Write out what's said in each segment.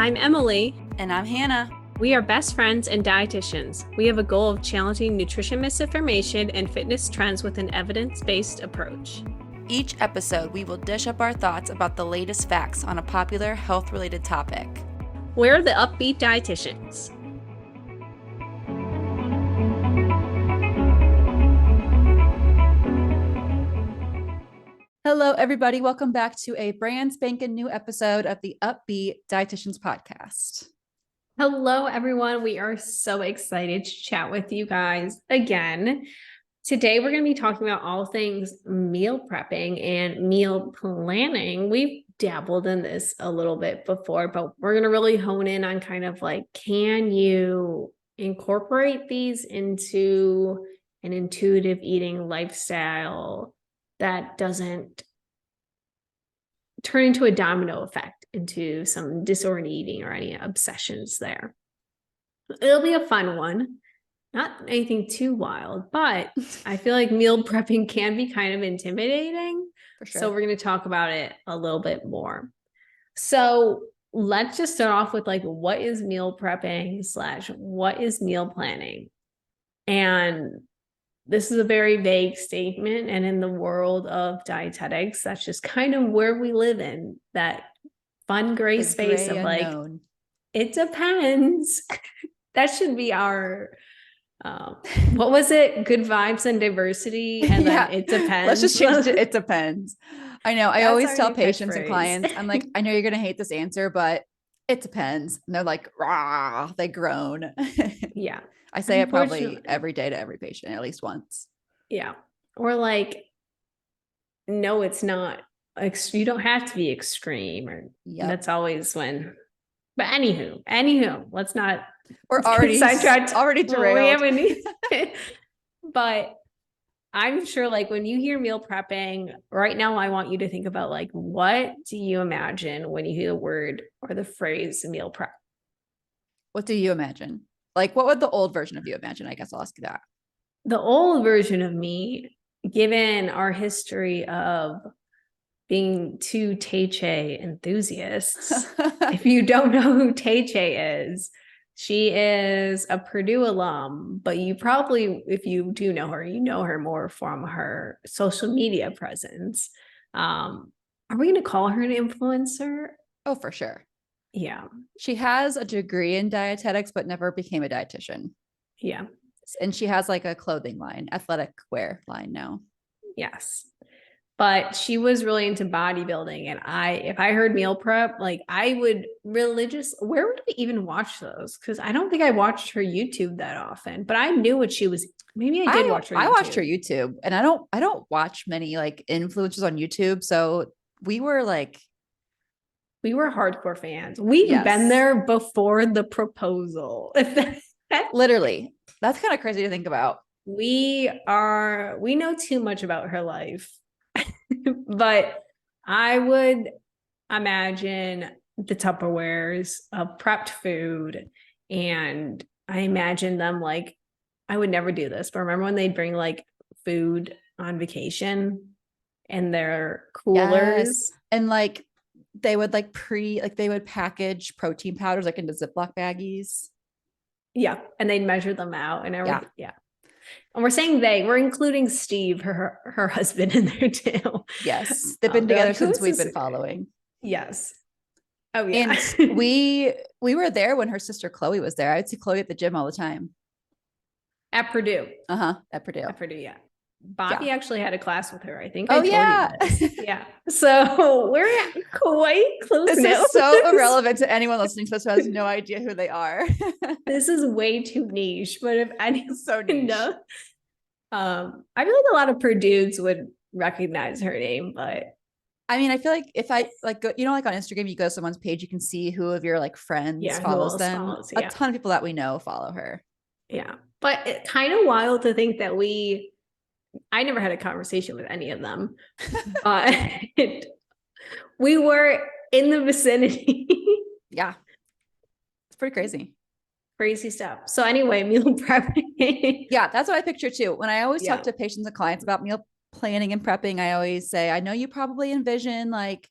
I'm Emily. And I'm Hannah. We are best friends and dietitians. We have a goal of challenging nutrition misinformation and fitness trends with an evidence-based approach. Each episode, we will dish up our thoughts about the latest facts on a popular health-related topic. We're the Up-Beet Dietitians. Hello, everybody. Welcome back to a brand spanking new episode of the Up-Beet Dietitians podcast. Hello, everyone. We are so excited to chat with you guys again. Today, we're going to be talking about all things meal prepping and meal planning. We've dabbled in this a little bit before, but we're going to really hone in on kind of like, can you incorporate these into an intuitive eating lifestyle that doesn't turn into a domino effect into some disordered eating or any obsessions there. It'll be a fun one. Not anything too wild, but I feel like meal prepping can be kind of intimidating. For sure. So we're going to talk about it a little bit more. So let's just start off with like, what is meal prepping / what is meal planning? And this is a very vague statement. And in the world of dietetics, that's just kind of where we live in that fun gray space of unknown. Like, it depends. That should be our, what was it? Good vibes and diversity. And then it depends. Let's just change it. It depends. I know. I always tell patients and clients, I'm like, I know you're going to hate this answer, but it depends. And they're like, rah, they groan. Yeah. I say it probably every day to every patient, at least once. Yeah. Or like, no, it's not. You don't have to be extreme, or that's always when. But anywho, let's not. We're already derailed. But I'm sure, like, when you hear meal prepping right now, I want you to think about like, what do you imagine when you hear the word or the phrase meal prep? What do you imagine? Like, what would the old version of you imagine? I guess I'll ask you that. The old version of me, given our history of being two Tay enthusiasts. If you don't know who Tay is, she is a Purdue alum, but you probably, if you do know her, you know her more from her social media presence. Are we going to call her an influencer? Oh, for sure. Yeah. She has a degree in dietetics, but never became a dietitian. Yeah. And she has like a clothing line, athletic wear line now. Yes. But she was really into bodybuilding. And if I heard meal prep, like I would where would we even watch those? Because I don't think I watched her YouTube that often, but I knew what she was. Maybe I did watch her YouTube. I watched her YouTube, and I don't watch many like influencers on YouTube. So we were hardcore fans. We've been there before the proposal. Literally, that's kind of crazy to think about. We know too much about her life. But I would imagine the Tupperwares of prepped food, and I imagine them like, I would never do this, but remember when they'd bring like food on vacation and their coolers? Yes. And like they would they would package protein powders like into Ziploc baggies. Yeah. And they'd measure them out and everything. Yeah. And we're saying we're including Steve, her husband, in there too. Yes. They've been together since we've been following. Yes. Oh yeah. And we were there when her sister Chloe was there. I would see Chloe at the gym all the time. At Purdue. At Purdue. At Purdue, yeah. Bobby actually had a class with her, I think. Oh, yeah. Yeah. So we're quite close. This is so irrelevant to anyone listening to this who has no idea who they are. This is way too niche, but if anyone so niche. Knows, I feel like a lot of Purdues would recognize her name, but I mean, I feel like if I like go, like on Instagram, you go to someone's page, you can see who of your like friends follows them. A ton of people that we know follow her. Yeah. But it's kind of wild to think that I never had a conversation with any of them, but we were in the vicinity. Yeah. It's pretty crazy. Crazy stuff. So anyway, meal prepping. Yeah, that's what I picture too. When I always talk to patients and clients about meal planning and prepping, I always say, I know you probably envision like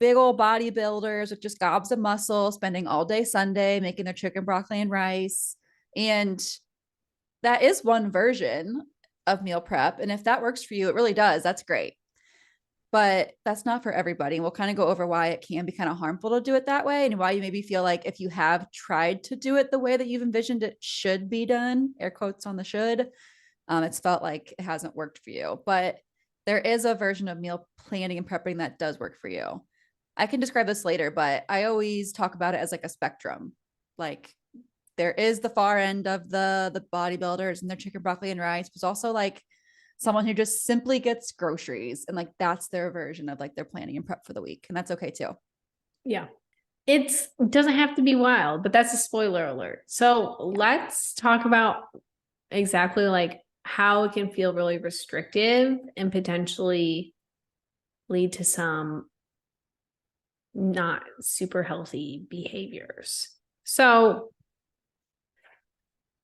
big old bodybuilders with just gobs of muscle, spending all day Sunday making their chicken, broccoli, and rice. And that is one version of meal prep. And if that works for you, it really does. That's great. But that's not for everybody. And we'll kind of go over why it can be kind of harmful to do it that way, and why you maybe feel like if you have tried to do it the way that you've envisioned it should be done, air quotes on the should, it's felt like it hasn't worked for you. But there is a version of meal planning and prepping that does work for you. I can describe this later, but I always talk about it as like a spectrum. Like there is the far end of the bodybuilders and their chicken, broccoli, and rice, but also like someone who just simply gets groceries, and like that's their version of like their planning and prep for the week. And that's okay too. Yeah. It doesn't have to be wild, but that's a spoiler alert. So let's talk about exactly like how it can feel really restrictive and potentially lead to some not super healthy behaviors. So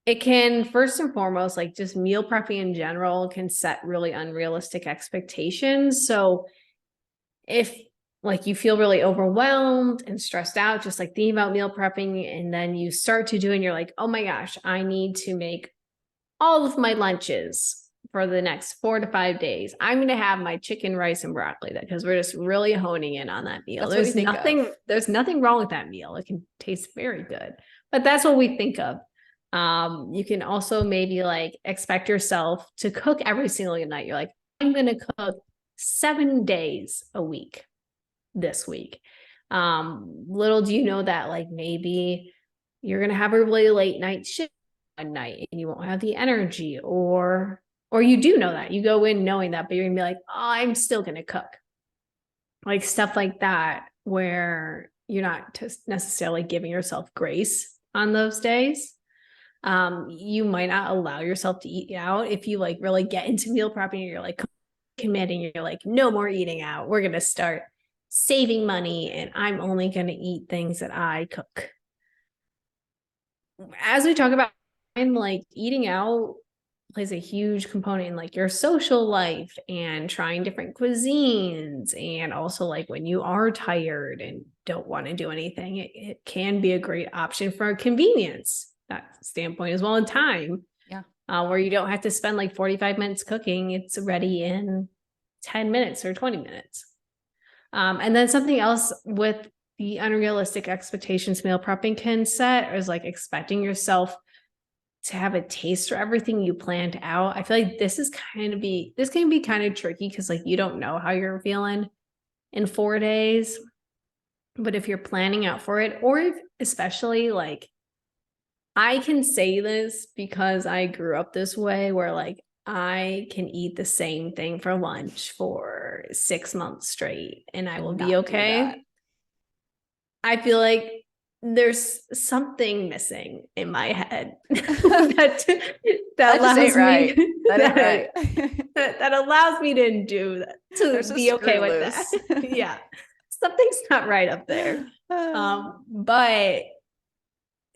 it can, first and foremost, like just meal prepping in general can set really unrealistic expectations. So if like you feel really overwhelmed and stressed out, just like thinking about meal prepping, and then you start to do, and you're like, oh my gosh, I need to make all of my lunches for the next 4 to 5 days. I'm going to have my chicken, rice, and broccoli, because we're just really honing in on that meal. That's there's nothing wrong with that meal. It can taste very good, but that's what we think of. You can also maybe like expect yourself to cook every single night. You're like, I'm going to cook 7 days a week this week. Little do you know that like maybe you're going to have a really late night shift one night and you won't have the energy, or you do know that you go in knowing that, but you're gonna be like, oh, I'm still gonna cook. Like stuff like that, where you're not necessarily giving yourself grace on those days. You might not allow yourself to eat out if you like really get into meal prepping and you're like committing, you're like, no more eating out. We're gonna start saving money and I'm only gonna eat things that I cook. As we talk about, and like eating out plays a huge component in like your social life and trying different cuisines, and also like when you are tired and don't want to do anything, it can be a great option for convenience that standpoint as well, in time. Where you don't have to spend like 45 minutes cooking, it's ready in 10 minutes or 20 minutes. And then something else with the unrealistic expectations meal prepping can set is like expecting yourself to have a taste for everything you planned out. I feel like this can be kind of tricky because like you don't know how you're feeling in 4 days. But if you're planning out for it, or if, especially like, I can say this because I grew up this way, where like I can eat the same thing for lunch for 6 months straight and I will be okay. I feel like there's something missing in my head that allows me that allows me to do that, to be okay with that. Yeah, something's not right up there. But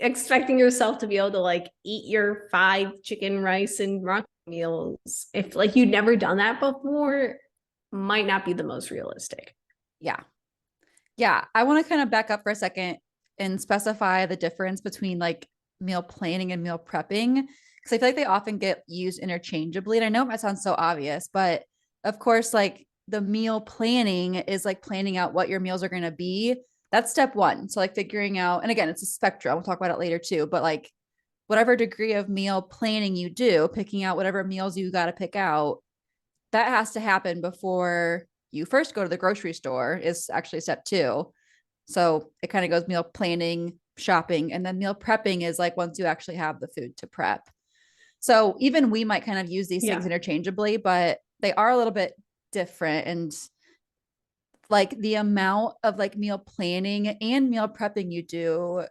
expecting yourself to be able to like eat your 5 chicken, rice, and broccoli meals, if like you've never done that before, might not be the most realistic. Yeah. I want to kind of back up for a second and specify the difference between like meal planning and meal prepping, because I feel like they often get used interchangeably. And I know it might sound so obvious, but of course, like the meal planning is like planning out what your meals are going to be. That's step one. So like figuring out, and again, it's a spectrum. We'll talk about it later too, but like whatever degree of meal planning you do, picking out whatever meals you got to pick out, that has to happen before you first go to the grocery store, is actually step 2. So it kind of goes meal planning, shopping, and then meal prepping is like once you actually have the food to prep. So even we might kind of use these things interchangeably, but they are a little bit different. And like the amount of like meal planning and meal prepping you do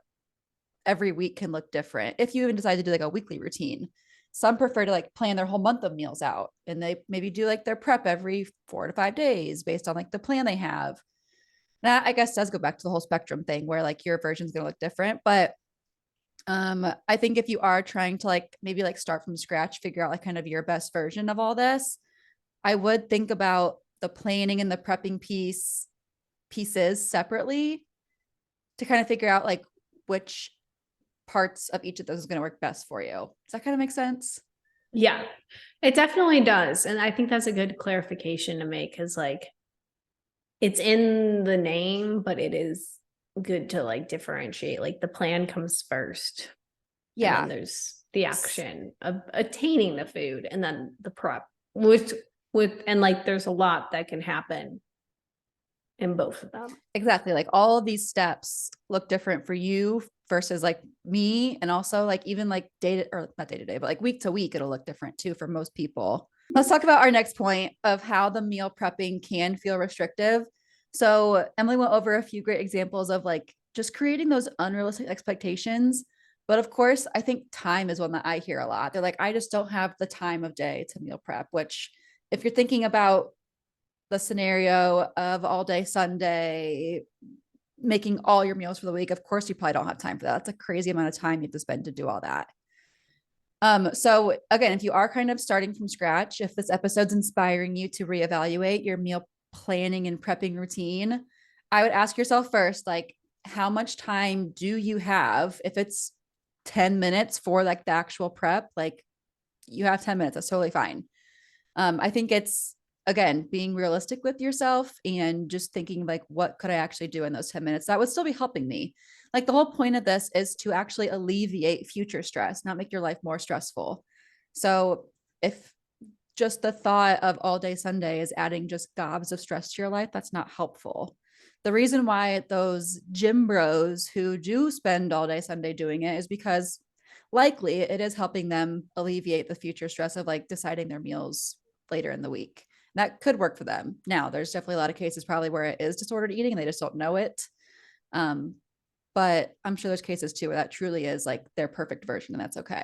every week can look different. If you even decide to do like a weekly routine, some prefer to like plan their whole month of meals out, and they maybe do like their prep every 4 to 5 days based on like the plan they have. That I guess does go back to the whole spectrum thing, where like your version's going to look different. But I think if you are trying to like maybe like start from scratch, figure out like kind of your best version of all this, I would think about the planning and the prepping piece pieces separately to kind of figure out like which parts of each of those is going to work best for you. Does that kind of make sense? Yeah, it definitely does. And I think that's a good clarification to make, because like it's in the name, but it is good to like differentiate. Like the plan comes first. And then Yeah. there's the action of attaining the food, and then the prep, which and like there's a lot that can happen in both of them. Exactly. Like all of these steps look different for you versus like me. And also like even like or not day to day, but like week to week, it'll look different too for most people. Let's talk about our next point of how the meal prepping can feel restrictive. So Emily went over a few great examples of like just creating those unrealistic expectations. But of course, I think time is one that I hear a lot. They're like, I just don't have the time of day to meal prep, which if you're thinking about the scenario of all day Sunday, making all your meals for the week, of course, you probably don't have time for that. That's a crazy amount of time you have to spend to do all that. So again, if you are kind of starting from scratch, if this episode's inspiring you to reevaluate your meal planning and prepping routine, I would ask yourself first, like, how much time do you have? If it's 10 minutes for like the actual prep, like you have 10 minutes, that's totally fine. I think it's again being realistic with yourself and just thinking like, what could I actually do in those 10 minutes that would still be helping me? Like the whole point of this is to actually alleviate future stress, not make your life more stressful. So if just the thought of all day Sunday is adding just gobs of stress to your life, that's not helpful. The reason why those gym bros who do spend all day Sunday doing it is because likely it is helping them alleviate the future stress of like deciding their meals later in the week. That could work for them. Now, there's definitely a lot of cases probably where it is disordered eating and they just don't know it. But I'm sure there's cases too where that truly is like their perfect version, and that's okay.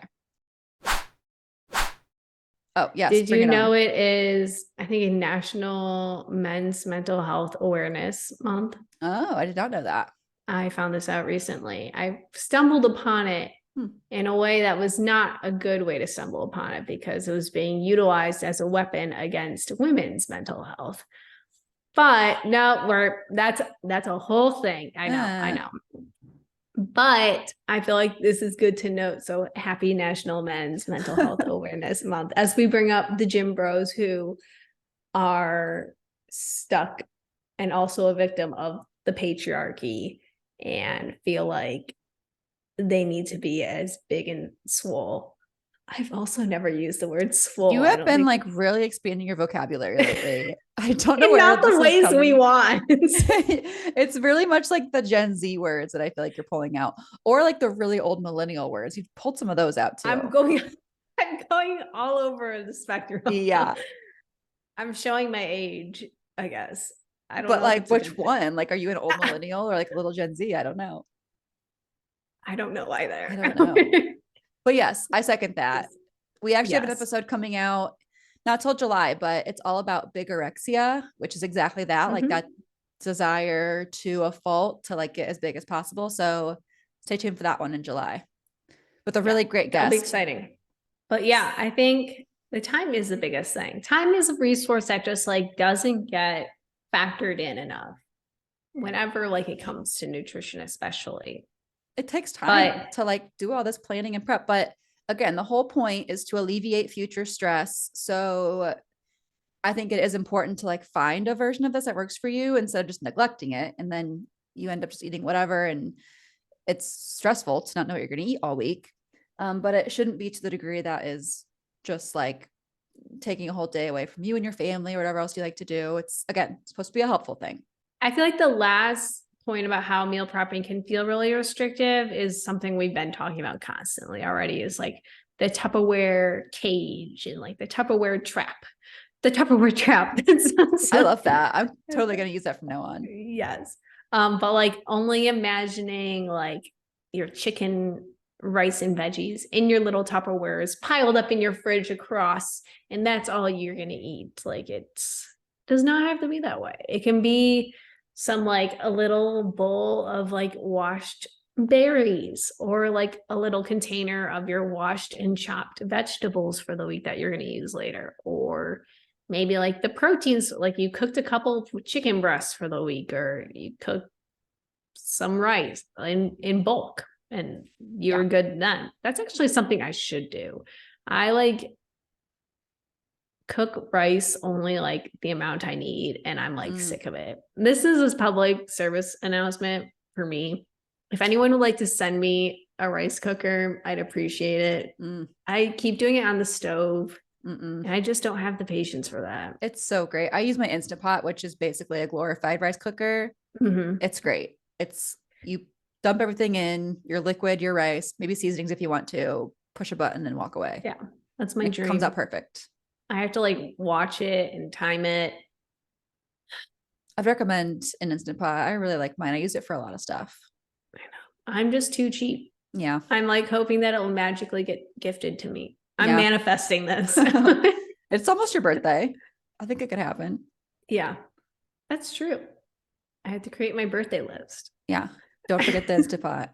Oh, yes. Did Bring you it know on. it is, I think, a National Men's Mental Health Awareness Month? Oh, I did not know that. I found this out recently. I stumbled upon it in a way that was not a good way to stumble upon it, because it was being utilized as a weapon against women's mental health. But no, that's a whole thing. I know. But I feel like this is good to note. So happy National Men's Mental Health Awareness Month, as we bring up the gym bros who are stuck and also a victim of the patriarchy and feel like they need to be as big and swole. I've also never used the word swole. You I have don't been think like really expanding your vocabulary lately. I don't know in where not this the is ways we coming. want. It's really much like the Gen Z words that I feel like you're pulling out, or like the really old millennial words. You've pulled some of those out too. I'm going all over the spectrum. Yeah. I'm showing my age, I guess. I don't But know if like it's a which good thing. one? Like, are you an old millennial or like a little Gen Z? I don't know. I don't know I either. don't know. But yes, I second that. We actually have an Yes. episode coming out not till July, but it's all about bigorexia, which is exactly that, like that desire to a fault to like get as big as possible. So stay tuned for that one in July with a really great That'll be guest. exciting. But yeah, I think the time is the biggest thing. Time is a resource that just like doesn't get factored in enough whenever like it comes to nutrition, especially. It takes time But to like do all this planning and prep, but again, the whole point is to alleviate future stress. So I think it is important to like find a version of this that works for you instead of just neglecting it. And then you end up just eating whatever. And it's stressful to not know what you're going to eat all week. But it shouldn't be to the degree that is just like taking a whole day away from you and your family or whatever else you like to do. It's again supposed to be a helpful thing. I feel like the last point about how meal prepping can feel really restrictive is something we've been talking about constantly already, is like the Tupperware cage and like the Tupperware trap. The Tupperware trap. I love that. I'm totally going to use that from now on. Yes. But like only imagining like your chicken, rice, and veggies in your little Tupperwares piled up in your fridge across, and that's all you're gonna eat. Like it's does not have to be that way. It can be some like a little bowl of like washed berries, or like a little container of your washed and chopped vegetables for the week that you're going to use later, or maybe like the proteins, like you cooked a couple chicken breasts for the week, or you cooked some rice in bulk and you're good then. That's actually something I should do. I like cook rice only like the amount I need, and I'm like sick of it. This is a public service announcement for me. If anyone would like to send me a rice cooker, I'd appreciate it. I keep doing it on the stove. And I just don't have the patience for that. It's so great. I use my Instant Pot, which is basically a glorified rice cooker. It's great. It's you dump everything in, your liquid, your rice, maybe seasonings if you want to, push a button and walk away. Yeah, that's my dream. It comes out perfect. I have to like watch it and time it. I'd recommend an Instant Pot. I really like mine. I use it for a lot of stuff. I know. I'm just too cheap. Yeah. I'm like hoping that it'll magically get gifted to me. I'm manifesting this. It's almost your birthday. I think it could happen. Yeah, that's true. I have to create my birthday list. Yeah. Don't forget the Instant Pot.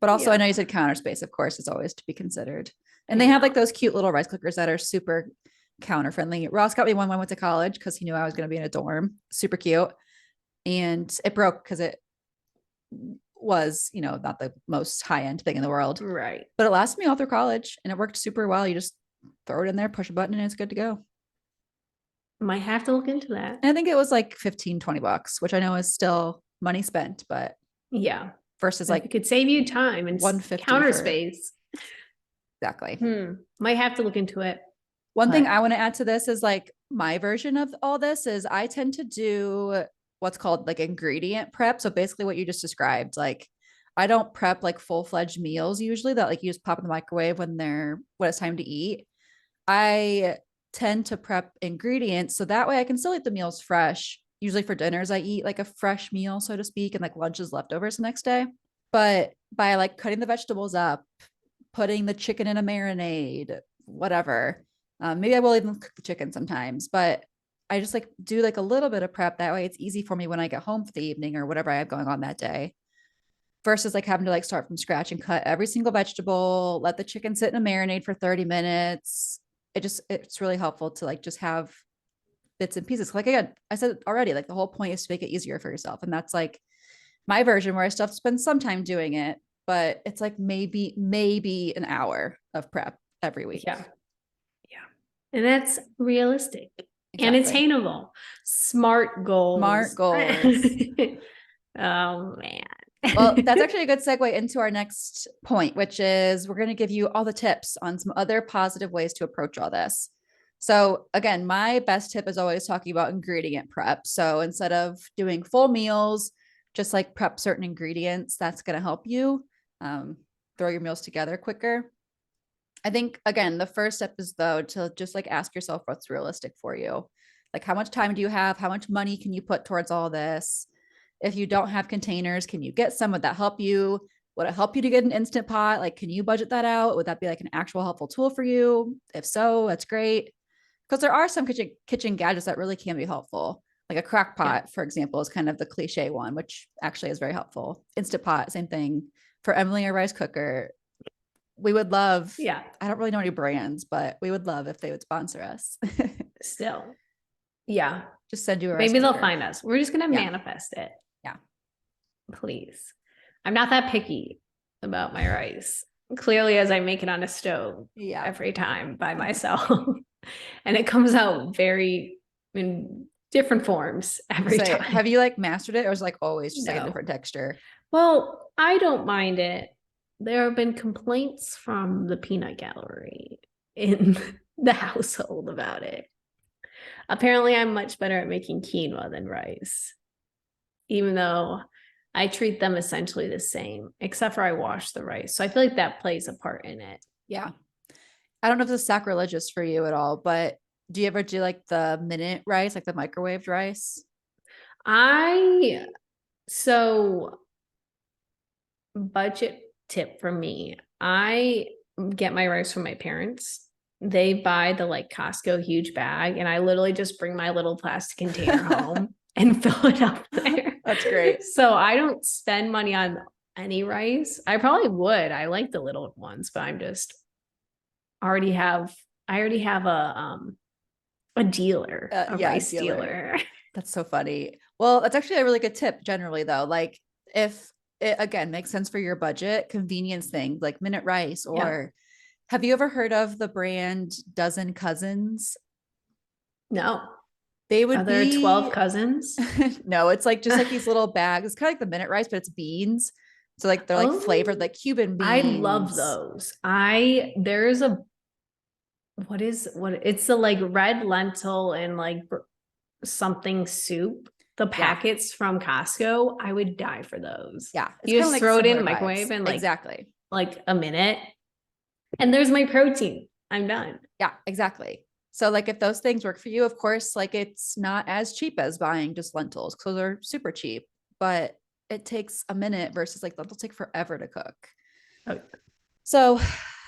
But also, I know you said counter space, of course, is always to be considered. And they have like those cute little rice cookers that are super counter friendly. Ross got me one when I went to college because he knew I was going to be in a dorm. Super cute. And it broke because it was, not the most high end thing in the world. Right. But it lasted me all through college and it worked super well. You just throw it in there, push a button, and it's good to go. Might have to look into that. And I think it was like $15-20, which I know is still money spent, but yeah. Versus like it could save you time and counter space. Exactly. Might have to look into it. One thing I want to add to this is like my version of all this is I tend to do what's called like ingredient prep. So basically what you just described, like I don't prep like full-fledged meals usually that like you just pop in the microwave when it's time to eat. I tend to prep ingredients so that way I can still eat the meals fresh. Usually for dinners, I eat like a fresh meal, so to speak, and like lunches leftovers the next day. But by like cutting the vegetables up, putting the chicken in a marinade, whatever, maybe I will even cook the chicken sometimes, but I just like do like a little bit of prep. That way it's easy for me when I get home for the evening or whatever I have going on that day versus like having to like start from scratch and cut every single vegetable, let the chicken sit in a marinade for 30 minutes. It's really helpful to like just have bits and pieces. Like again, I said already, like the whole point is to make it easier for yourself. And that's like my version where I still have to spend some time doing it, but it's like maybe an hour of prep every week. Yeah. And that's realistic and attainable. Smart goals. Oh man. Well, that's actually a good segue into our next point, which is we're going to give you all the tips on some other positive ways to approach all this. So again, my best tip is always talking about ingredient prep. So instead of doing full meals, just like prep certain ingredients, that's going to help you throw your meals together quicker. I think, again, the first step is though, to just like ask yourself what's realistic for you. Like how much time do you have? How much money can you put towards all this? If you don't have containers, can you get some? Would that help you? Would it help you to get an Instant Pot? Like, can you budget that out? Would that be like an actual helpful tool for you? If so, that's great. Because there are some kitchen gadgets that really can be helpful. Like a crock pot, for example, is kind of the cliche one, which actually is very helpful. Instant Pot, same thing. For Emily, a rice cooker, we would love, I don't really know any brands, but we would love if they would sponsor us. Still. Just send you a maybe they'll find us. We're just going to manifest it. Please. I'm not that picky about my rice. Clearly, as I make it on a stove every time by myself. And it comes out very in different forms every time. Have you like mastered it or is it like always just like a different texture? Well, I don't mind it. There have been complaints from the peanut gallery in the household about it. Apparently, I'm much better at making quinoa than rice, even though I treat them essentially the same, except for I wash the rice. So I feel like that plays a part in it. Yeah. I don't know if this is sacrilegious for you at all, but do you ever do like the minute rice, like the microwaved rice? So budget tip for me, I get my rice from my parents. They buy the like Costco huge bag and I literally just bring my little plastic container home and fill it up there. That's great. So I don't spend money on any rice. I probably would. I like the little ones, but I already have a A dealer, a Yeah, rice dealer. dealer. That's so funny. Well, that's actually a really good tip generally though. Like if it again makes sense for your budget, convenience things like minute rice, Yeah. or have you ever heard of the brand Dozen Cousins? No. They Are would there 12 be cousins? no, it's like just like these little bags. It's kind of like the minute rice, but it's beans. So like they're like flavored Oh, like Cuban I love beans. those. There's a, what it's the like red lentil and like something soup. The Yeah. packets from Costco, I would die for those. Yeah. It's You kind of just like throw it in a similar vibes. microwave in Exactly. like a minute, and there's my protein. I'm done. Yeah, exactly. So like if those things work for you, of course, like it's not as cheap as buying just lentils because they're super cheap, but it takes a minute versus like lentils take forever to cook. Oh, So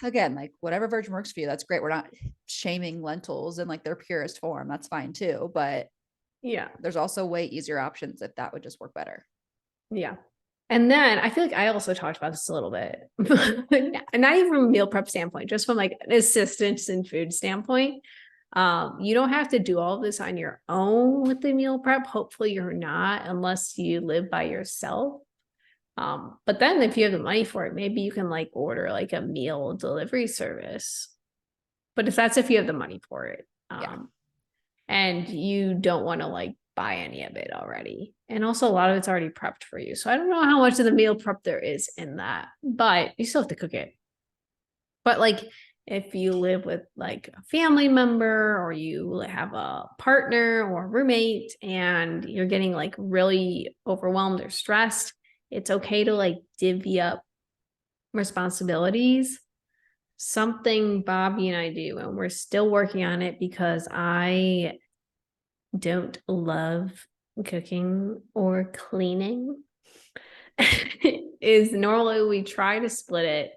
again, like whatever version works for you, that's great. We're not shaming lentils in like their purest form. That's fine too. But yeah, there's also way easier options if that would just work better. yeah. And then I feel like I also talked about this a little bit, not even from a meal prep standpoint, just from like an assistance and food standpoint. You don't have to do all of this on your own with the meal prep. Hopefully, you're not, unless you live by yourself. But then if you have the money for it, maybe you can like order like a meal delivery service. But if you have the money for it, Yeah. and you don't want to like buy any of it already. And also a lot of it's already prepped for you. So I don't know how much of the meal prep there is in that, but you still have to cook it. But like if you live with like a family member or you have a partner or roommate and you're getting like really overwhelmed or stressed, it's okay to like divvy up responsibilities. Something Bobby and I do, and we're still working on it because I don't love cooking or cleaning, is normally we try to split it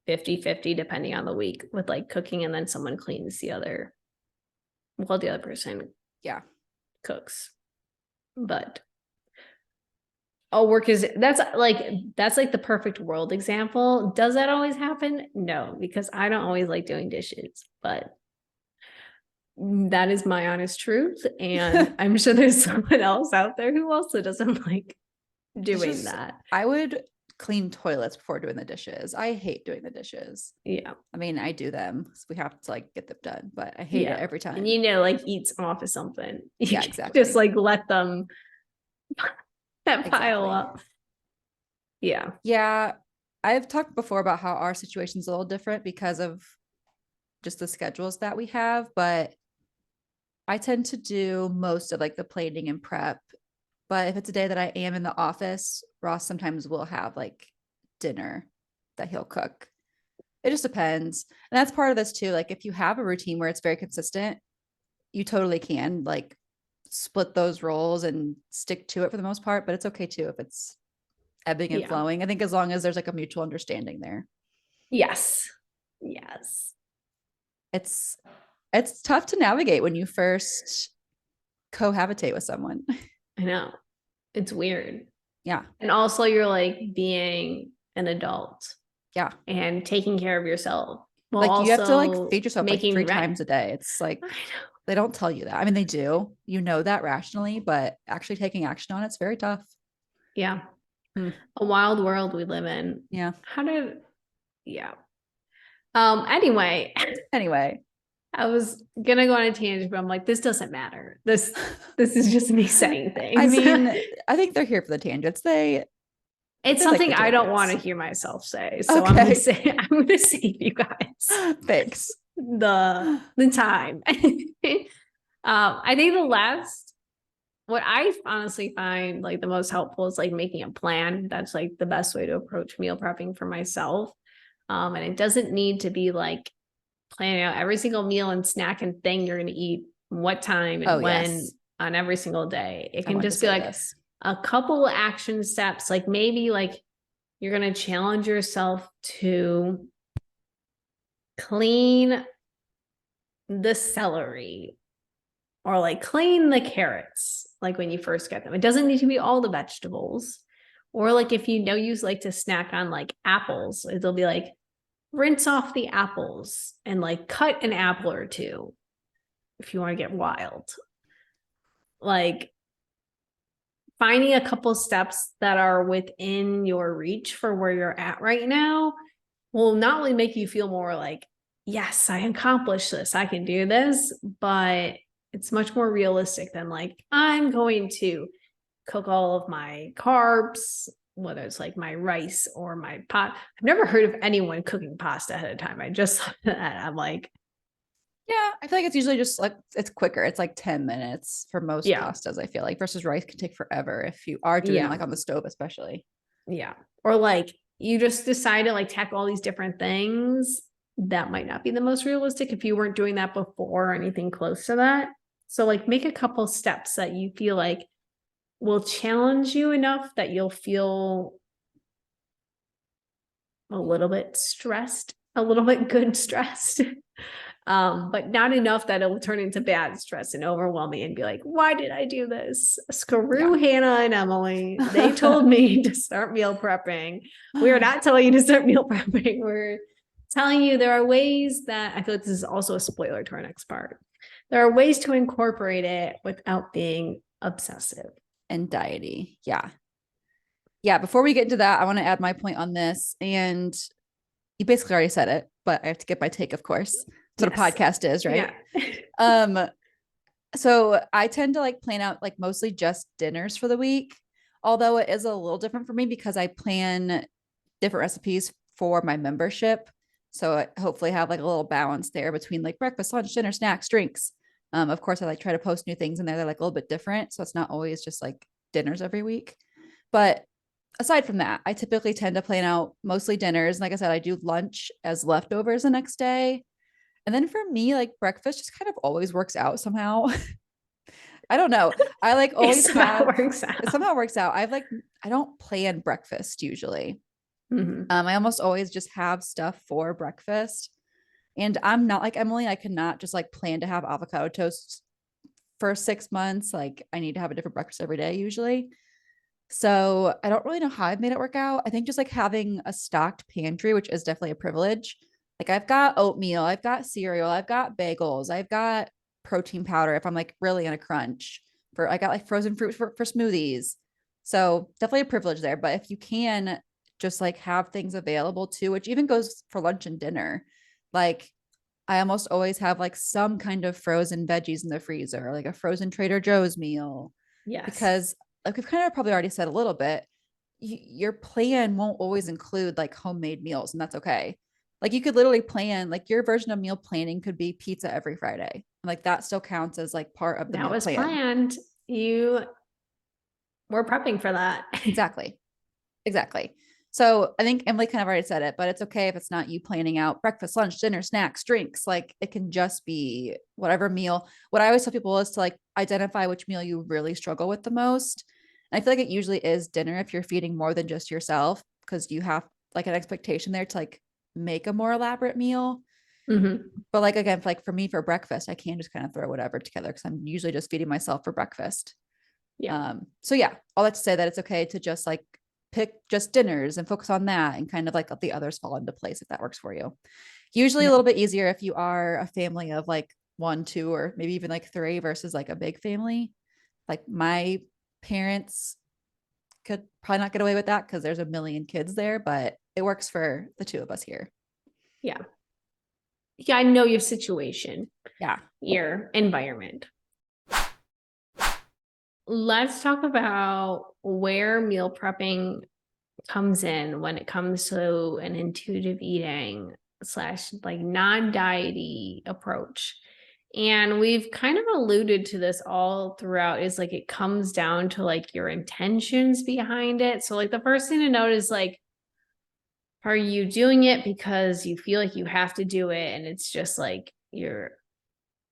50-50 depending on the week with like cooking and then someone cleans the other while the other person Yeah. cooks. But all work is that's like the perfect world example. Does that always happen? No, because I don't always like doing dishes, but that is my honest truth. And I'm sure there's someone else out there who also doesn't like doing that. I would clean toilets before doing the dishes. I hate doing the dishes. Yeah. I mean, I do them. So we have to like get them done, but I hate Yeah. it every time. And like eat some off of something. You Yeah, can't exactly. just like let them that pile Exactly. up. Yeah. Yeah. I've talked before about how our situation's a little different because of just the schedules that we have, but I tend to do most of like the plating and prep. But if it's a day that I am in the office, Ross sometimes will have like dinner that he'll cook. It just depends. And that's part of this too. Like if you have a routine where it's very consistent, you totally can like split those roles and stick to it for the most part, but it's okay too if it's ebbing and Yeah. flowing. I think as long as there's like a mutual understanding there. Yes. Yes. It's it's tough to navigate when you first cohabitate with someone. I know. It's weird. Yeah. And also you're like being an adult Yeah. and taking care of yourself while Like you have to like also feed yourself like making 3 rent. times a day. It's like I know. they don't tell you that. I mean, they do. You know that rationally, but actually taking action on it's very tough. Yeah. Hmm. A wild world we live in. Yeah. Yeah. Anyway, Anyway, I was gonna go on a tangent, but I'm like, this doesn't matter. This is just me saying things. I mean, I think they're here for the tangents. It's like something the I don't want to tangents. hear myself say. So Okay. I'm gonna save you guys Thanks. the time. I think what I honestly find like the most helpful is like making a plan. That's like the best way to approach meal prepping for myself. And it doesn't need to be like planning out every single meal and snack and thing you're going to eat, what time and Oh, when yes. on every single day. It I can want to just be say like this. a couple action steps, like maybe like you're going to challenge yourself to clean the celery or like clean the carrots like when you first get them. It doesn't need to be all the vegetables. Or like if you like to snack on like apples, it'll be like rinse off the apples and like cut an apple or two if you want to get wild. Like finding a couple steps that are within your reach for where you're at right now will not only make you feel more like, yes, I accomplished this, I can do this, but it's much more realistic than like, I'm going to cook all of my carbs, whether it's like my rice or my pot. I've never heard of anyone cooking pasta ahead of time. I just thought that. I'm like, Yeah, I feel like it's usually just like it's quicker. It's like 10 minutes for most yeah, pastas, I feel like, versus rice can take forever if you are doing it yeah, like on the stove, especially. yeah. Or like you just decide to like tackle all these different things. That might not be the most realistic if you weren't doing that before or anything close to that. So like make a couple steps that you feel like will challenge you enough that you'll feel a little bit stressed, a little bit good stressed. But not enough that it will turn into bad stress and overwhelming and be like, why did I do this? Screw Yeah. Hannah and Emily. They told me to start meal prepping. We are not telling you to start meal prepping. We're telling you there are ways that I feel like this is also a spoiler to our next part. There are ways to incorporate it without being obsessive. And diety. Yeah. Yeah. Before we get into that, I want to add my point on this. And you basically already said it, but I have to get my take, of course. That's what a podcast is, right? Yeah. So I tend to like plan out like mostly just dinners for the week, although it is a little different for me because I plan different recipes for my membership. So I hopefully have like a little balance there between like breakfast, lunch, dinner, snacks, drinks. Of course, I like try to post new things in there that are like a little bit different. So it's not always just like dinners every week. But aside from that, I typically tend to plan out mostly dinners. Like I said, I do lunch as leftovers the next day. And then for me, like breakfast just kind of always works out somehow. I don't know. I like always have it somehow works out. I don't plan breakfast usually. Mm-hmm. I almost always just have stuff for breakfast. And I'm not like Emily. I cannot just like plan to have avocado toast for 6 months. Like I need to have a different breakfast every day usually. So I don't really know how I've made it work out. I think just like having a stocked pantry, which is definitely a privilege. Like I've got oatmeal, I've got cereal, I've got bagels, I've got protein powder if I'm like really in a crunch. For I got like frozen fruit for smoothies. So definitely a privilege there. But if you can just like have things available too, which even goes for lunch and dinner, like I almost always have like some kind of frozen veggies in the freezer, like a frozen Trader Joe's meal, Yes. because like we've kind of probably already said a little bit, your plan won't always include like homemade meals, and that's okay. Like you could literally plan like your version of meal planning could be pizza every Friday. And like that still counts as like part of the That meal was plan. planned. You were prepping for that. Exactly. Exactly. So I think Emily kind of already said it, but it's okay if it's not you planning out breakfast, lunch, dinner, snacks, drinks. Like it can just be whatever meal. What I always tell people is to like identify which meal you really struggle with the most. And I feel like it usually is dinner if you're feeding more than just yourself, because you have like an expectation there to like make a more elaborate meal. Mm-hmm. But like again, like for me for breakfast, I can just kind of throw whatever together because I'm usually just feeding myself for breakfast. Yeah. So yeah, all that to say that it's okay to just like pick just dinners and focus on that and kind of like let the others fall into place if that works for you. Usually a Yeah. little bit easier if you are a family of like one, two, or maybe even like three versus like a big family. Like my parents could probably not get away with that because there's a million kids there, but it works for the two of us here. Yeah. Yeah. I know your situation, Yeah. your environment. Let's talk about where meal prepping comes in when it comes to an intuitive eating slash like non-diety approach. And we've kind of alluded to this all throughout is like it comes down to like your intentions behind it. So like the first thing to note is like, are you doing it because you feel like you have to do it and it's just like you're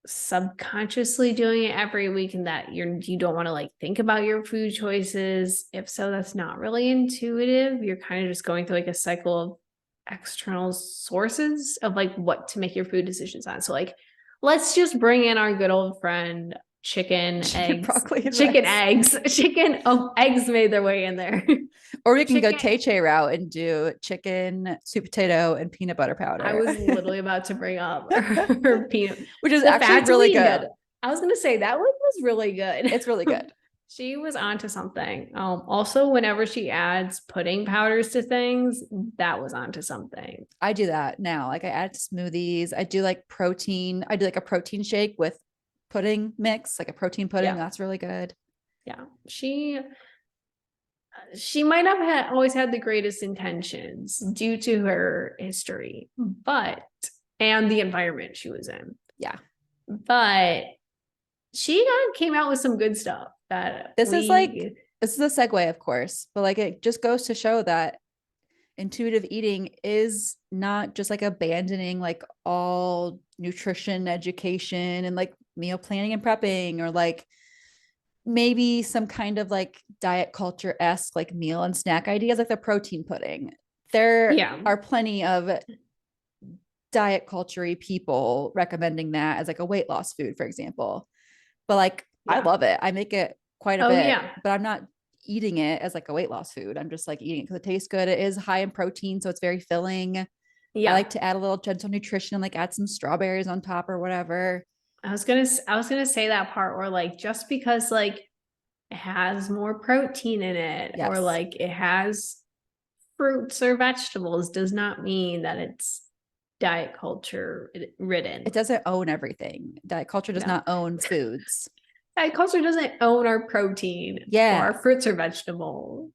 subconsciously doing it every week and that you don't want to like think about your food choices? If so, that's not really intuitive. You're kind of just going through like a cycle of external sources of like what to make your food decisions on. So like let's just bring in our good old friend chicken, eggs, Broccoli and chicken, rice. eggs, chicken. Oh, eggs made their way in there. Or we can go Chicken. Tay route and do chicken, sweet potato, and peanut butter powder. I was literally about to bring up her peanut, which is the actually really Fatouine. good. I was gonna say that one was really good. It's really good. She was onto something. Also, whenever she adds pudding powders to things, that was onto something. I do that now. Like I add to smoothies. I do like protein. I do like a protein shake with pudding mix, like a protein pudding. Yeah. That's really good. Yeah. She might have always had the greatest intentions due to her history, but and the environment she was in. Yeah. But she came out with some good stuff that this is a segue, of course, but like it just goes to show that intuitive eating is not just like abandoning like all nutrition education and like meal planning and prepping, or like maybe some kind of like diet culture-esque like meal and snack ideas like the protein pudding. There are plenty of diet culture-y people recommending that as like a weight loss food, for example. But like I love it. I make it quite a bit, but I'm not eating it as like a weight loss food. I'm just like eating it because it tastes good. It is high in protein, so it's very filling. I like to add a little gentle nutrition and like add some strawberries on top or whatever. I was gonna say that part where like just because like it has more protein in it or like it has fruits or vegetables does not mean that it's diet culture ridden. It doesn't own everything. Diet culture does not own foods. Diet culture doesn't own our protein or our fruits or vegetables.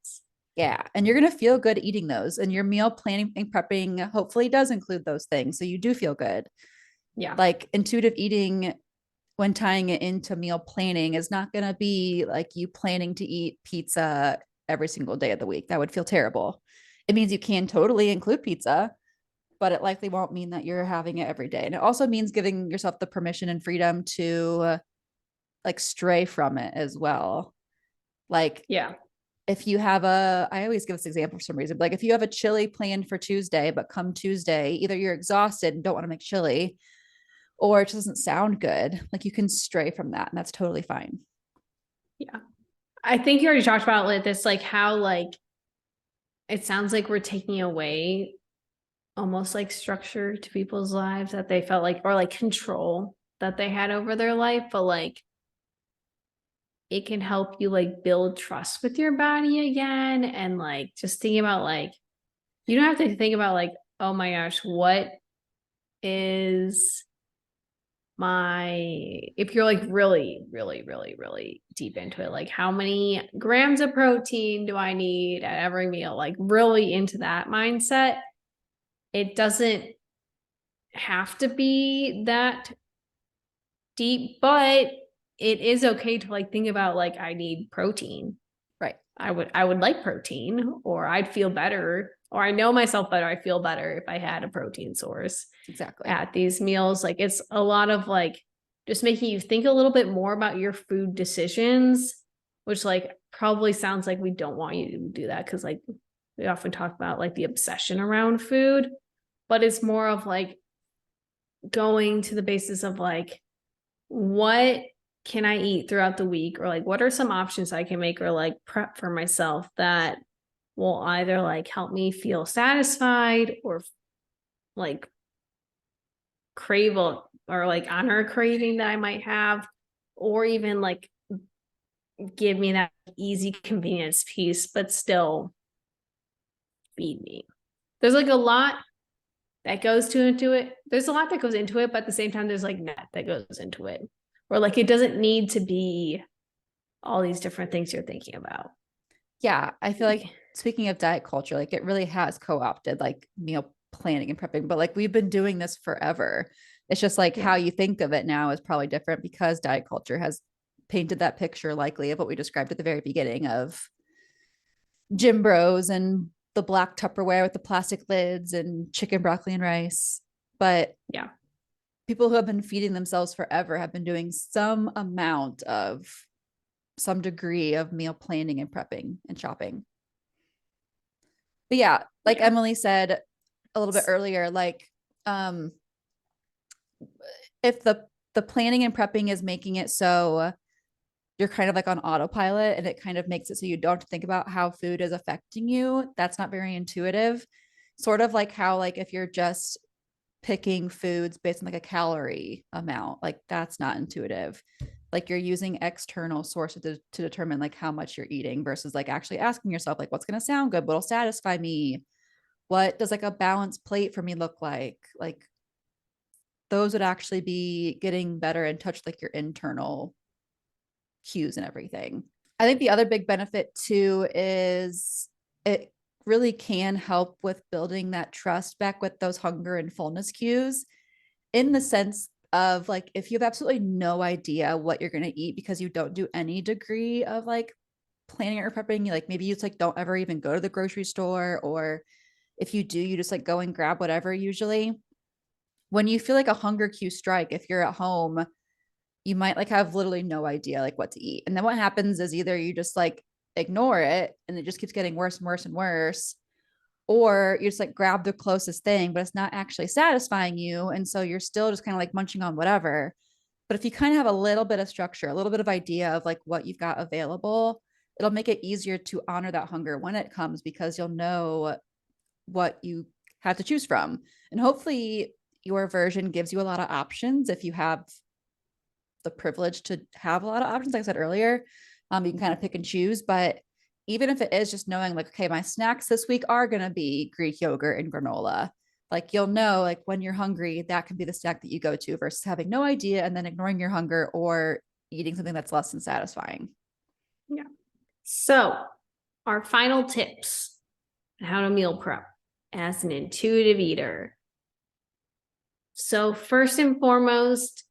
Yeah. And you're going to feel good eating those. And your meal planning and prepping hopefully does include those things. So you do feel good. Yeah. Like intuitive eating, when tying it into meal planning, is not going to be like you planning to eat pizza every single day of the week. That would feel terrible. It means you can totally include pizza, but it likely won't mean that you're having it every day. And it also means giving yourself the permission and freedom to like stray from it as well. Like, if you have I always give this example for some reason, but like if you have a chili planned for Tuesday, but come Tuesday, either you're exhausted and don't want to make chili, or it just doesn't sound good, like you can stray from that, and that's totally fine. Yeah. I think you already talked about like this, like how like it sounds like we're taking away almost like structure to people's lives that they felt like, or like control that they had over their life, but like it can help you like build trust with your body again. And like just thinking about like you don't have to think about like, oh my gosh, what is if you're like really, really, really, really deep into it, like how many grams of protein do I need at every meal? Like really into that mindset. It doesn't have to be that deep, but it is okay to like think about like I need protein. Right. I would like protein, or I'd feel better, or I know myself better. I feel better if I had a protein source. Exactly. At these meals. Like it's a lot of like just making you think a little bit more about your food decisions, which like probably sounds like we don't want you to do that because like we often talk about like the obsession around food, but it's more of like going to the basis of like what can I eat throughout the week, or like what are some options I can make or like prep for myself that will either like help me feel satisfied or like crave or like honor a craving that I might have, or even like give me that easy convenience piece, but still feed me. There's like a lot that goes into it. There's a lot that goes into it, but at the same time, there's like net that goes into it. Or like it doesn't need to be all these different things you're thinking about. Yeah. I feel like speaking of diet culture, like it really has co-opted like meal planning and prepping, but like we've been doing this forever. It's just like how you think of it now is probably different because diet culture has painted that picture likely of what we described at the very beginning of gym bros and the black Tupperware with the plastic lids and chicken, broccoli, and rice. But people who have been feeding themselves forever have been doing some amount of some degree of meal planning and prepping and shopping. But yeah, like Emily said a little bit earlier, like if the planning and prepping is making it so you're kind of like on autopilot and it kind of makes it so you don't have to think about how food is affecting you, that's not very intuitive. Sort of like how like if you're just picking foods based on like a calorie amount. Like that's not intuitive. Like you're using external sources to determine like how much you're eating versus like actually asking yourself like what's going to sound good, what'll satisfy me, what does like a balanced plate for me look like? Like those would actually be getting better in touch with like your internal cues and everything. I think the other big benefit too is it really can help with building that trust back with those hunger and fullness cues, in the sense of like if you have absolutely no idea what you're going to eat because you don't do any degree of like planning or prepping, like maybe you just like don't ever even go to the grocery store, or if you do, you just like go and grab whatever. Usually when you feel like a hunger cue strike, if you're at home, you might like have literally no idea like what to eat. And then what happens is either you just like ignore it and it just keeps getting worse and worse and worse, or you just like grab the closest thing, but it's not actually satisfying you. And so you're still just kind of like munching on whatever. But if you kind of have a little bit of structure, a little bit of idea of like what you've got available, it'll make it easier to honor that hunger when it comes, because you'll know what you have to choose from. And hopefully your version gives you a lot of options if you have the privilege to have a lot of options. Like I said earlier, you can kind of pick and choose. But even if it is just knowing like, okay, my snacks this week are going to be Greek yogurt and granola, like you'll know like when you're hungry, that can be the snack that you go to, versus having no idea and then ignoring your hunger or eating something that's less than satisfying. Yeah. So our final tips on how to meal prep as an intuitive eater. So first and foremost,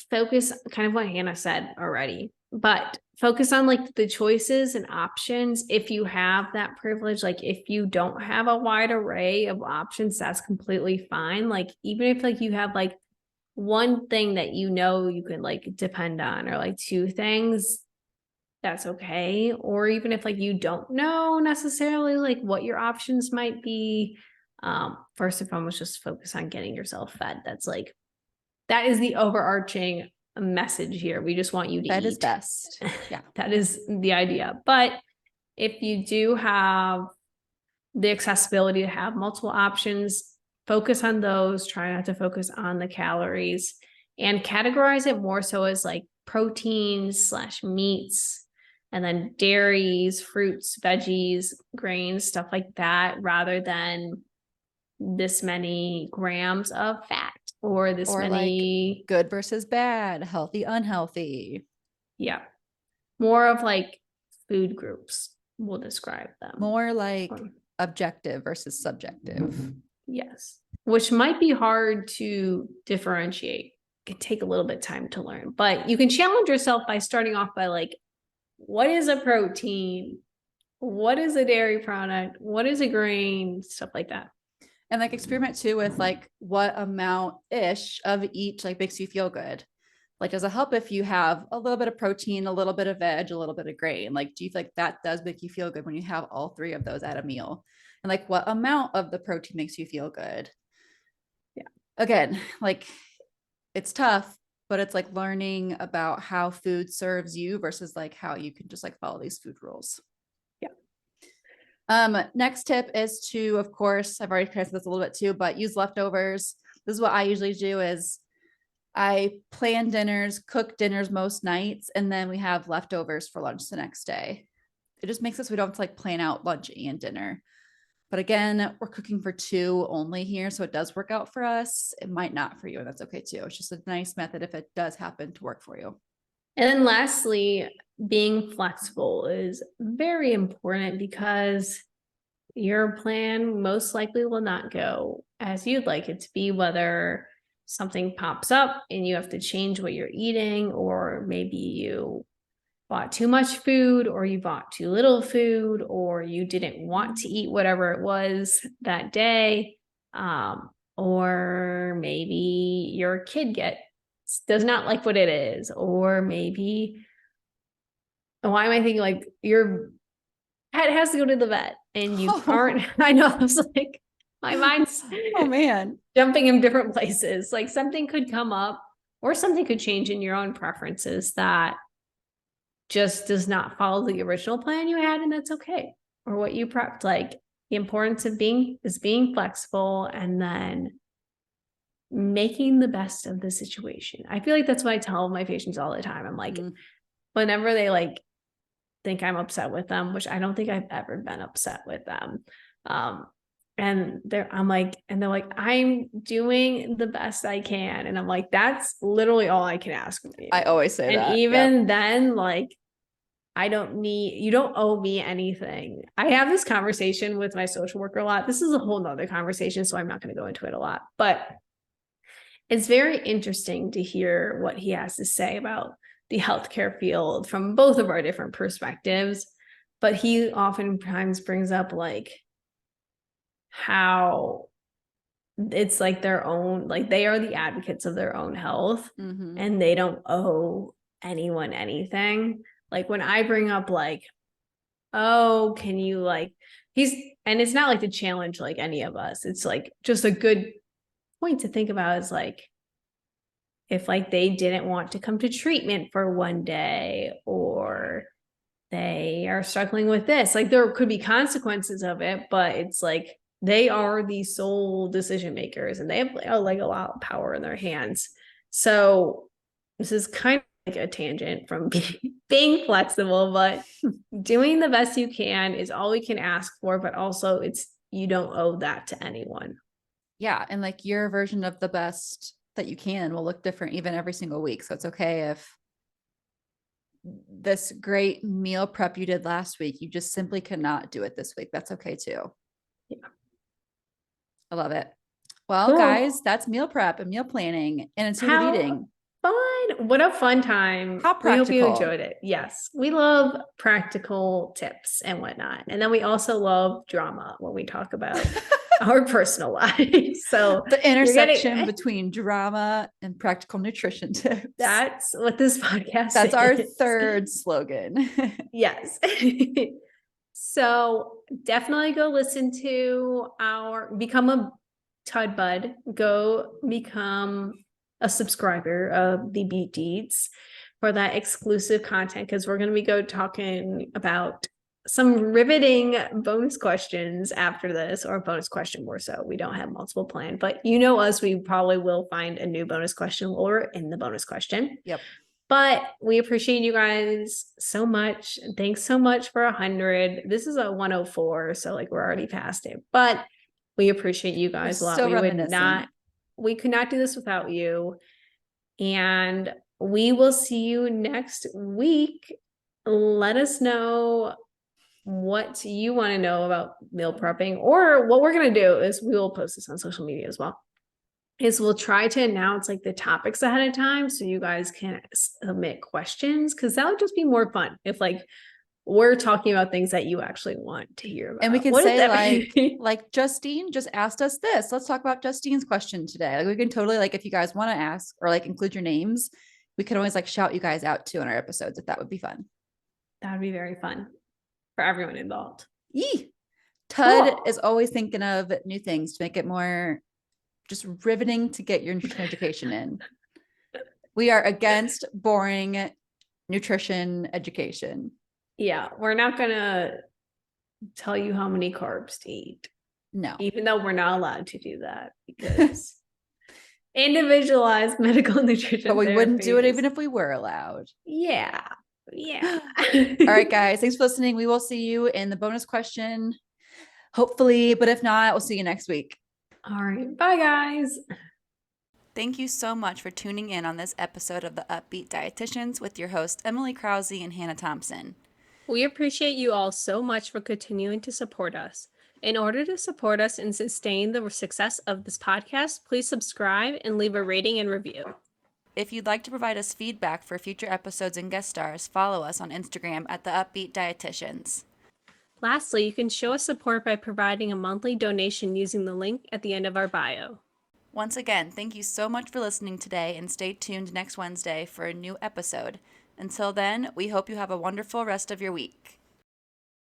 focus kind of what Hannah said already, but focus on like the choices and options. If you have that privilege, like if you don't have a wide array of options, that's completely fine. Like even if like you have like one thing that you know you can like depend on, or like two things, that's okay. Or even if like you don't know necessarily like what your options might be, first and foremost, just focus on getting yourself fed. That is the overarching message here. We just want you to Fed eat. is best. Yeah. That is the idea. But if you do have the accessibility to have multiple options, focus on those. Try not to focus on the calories, and categorize it more so as like proteins slash meats, and then dairies, fruits, veggies, grains, stuff like that, rather than this many grams of fat or this Or many like good versus bad, healthy, unhealthy. Yeah. More of like food groups, we'll describe them. More like objective versus subjective. Yes. Which might be hard to differentiate. It can take a little bit of time to learn, but you can challenge yourself by starting off by like, what is a protein? What is a dairy product? What is a grain? Stuff like that. And like experiment too with like what amount ish of each like makes you feel good. Like, does it help if you have a little bit of protein, a little bit of veg, a little bit of grain? Like, do you feel like that does make you feel good when you have all three of those at a meal? And like, what amount of the protein makes you feel good? Yeah. Again, like it's tough, but it's like learning about how food serves you versus like how you can just like follow these food rules. Next tip is to, of course, I've already said this a little bit too, but use leftovers. This is what I usually do is I plan dinners, cook dinners most nights, and then we have leftovers for lunch the next day. It just makes us, we don't have to like plan out lunch and dinner. But again, we're cooking for two only here. So it does work out for us. It might not for you, and that's okay too. It's just a nice method if it does happen to work for you. And then lastly, being flexible is very important, because your plan most likely will not go as you'd like it to be, whether something pops up and you have to change what you're eating, or maybe you bought too much food, or you bought too little food, or you didn't want to eat whatever it was that day. Or maybe your kid does not like what it is, or maybe, why am I thinking like your pet has to go to the vet and you aren't, I know, I was like, my mind's Oh man, jumping in different places. Like something could come up, or something could change in your own preferences that just does not follow the original plan you had, and that's okay. Or what you prepped. Like the importance of being flexible, and then making the best of the situation. I feel like that's what I tell my patients all the time. I'm like, whenever they like think I'm upset with them, which I don't think I've ever been upset with them. And they're like, I'm doing the best I can. And I'm like, that's literally all I can ask from you. I always say and that. even then, like, you don't owe me anything. I have this conversation with my social worker a lot. This is a whole nother conversation, so I'm not going to go into it a lot, but it's very interesting to hear what he has to say about the healthcare field from both of our different perspectives. But he oftentimes brings up like how it's like their own, like they are the advocates of their own health and they don't owe anyone anything. Like when I bring up like, oh, can you like, and it's not like to challenge like any of us. It's like just a good point to think about is like, if like they didn't want to come to treatment for one day or they are struggling with this, like there could be consequences of it, but it's like they are the sole decision makers and they have like a lot of power in their hands. So this is kind of like a tangent from being flexible, but doing the best you can is all we can ask for, but also you don't owe that to anyone. Yeah. And like your version of the best that you can will look different even every single week. So it's okay if this great meal prep you did last week, you just simply cannot do it this week. That's okay too. Yeah. I love it. Well, cool. Guys, that's meal prep and meal planning and intuitive eating. Fun. What a fun time. How practical. We hope you enjoyed it. Yes. We love practical tips and whatnot. And then we also love drama when we talk about our personal lives. So the intersection between drama and practical nutrition tips. That's what this podcast That's is. our third slogan. Yes. So definitely go listen to become a Tud Bud. Go become a subscriber of the Beet Deets for that exclusive content, because we're going to be talking about some riveting bonus questions after this, or a bonus question more so. We don't have multiple planned, but you know us, we probably will find a new bonus question or in the bonus question. Yep. But we appreciate you guys so much. Thanks so much for 100. This is a 104, so like we're already past it, but we appreciate you guys a lot. We could not do this without you. And we will see you next week. Let us know what you want to know about meal prepping, or what we're going to do is we will post this on social media as well. We'll try to announce like the topics ahead of time so you guys can submit questions, because that would just be more fun if like we're talking about things that you actually want to hear about. And we can say like Justine just asked us this. Let's talk about Justine's question today. Like we can totally, like, if you guys want to ask or like include your names, we can always like shout you guys out too in our episodes if that would be fun. That would be very fun for everyone involved. Tud is always thinking of new things to make it more just riveting to get your nutrition education in. We are against boring nutrition education. Yeah, we're not going to tell you how many carbs to eat. No. Even though we're not allowed to do that, because individualized medical nutrition. But we wouldn't do it even if we were allowed. Yeah. All right, guys. Thanks for listening. We will see you in the bonus question, hopefully. But if not, we'll see you next week. All right. Bye, guys. Thank you so much for tuning in on this episode of the Up-Beet Dietitians with your hosts, Emily Krause and Hannah Thompson. We appreciate you all so much for continuing to support us. In order to support us and sustain the success of this podcast, please subscribe and leave a rating and review. If you'd like to provide us feedback for future episodes and guest stars, follow us on Instagram at the Up-Beet Dietitians. Lastly, you can show us support by providing a monthly donation using the link at the end of our bio. Once again, thank you so much for listening today, and stay tuned next Wednesday for a new episode. Until then, we hope you have a wonderful rest of your week.